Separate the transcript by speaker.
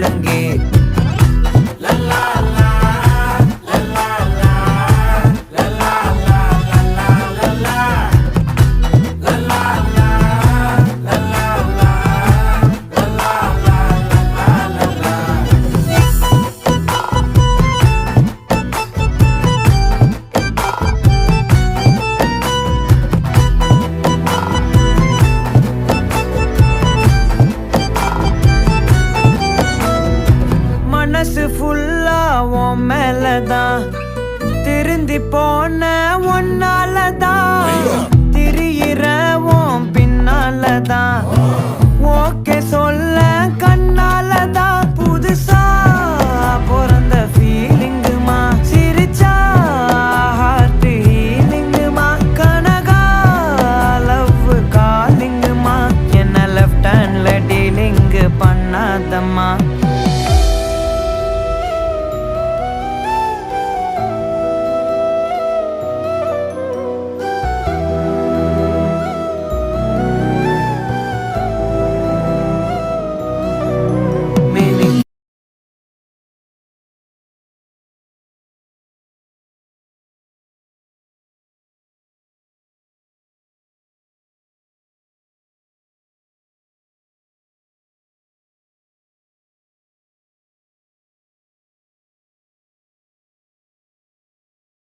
Speaker 1: ஒழுங்கே. மனசு ஃபுல்லா உன் மேலதான், திருந்தி போன ஒன்னாலதான், திரியிற உன் பின்னாலதான், ஓகே சொல்ல கண்ணாலதான். புதுசா பிறந்த ஃபீலிங்குமா, சிரிச்சா ஹார்ட் ஹீலிங்குமா, கனகா லவ் காலிங்குமா, என்ன லெஃப்ட் ஹேண்ட்ல டீலிங் பண்ணாதம்மா.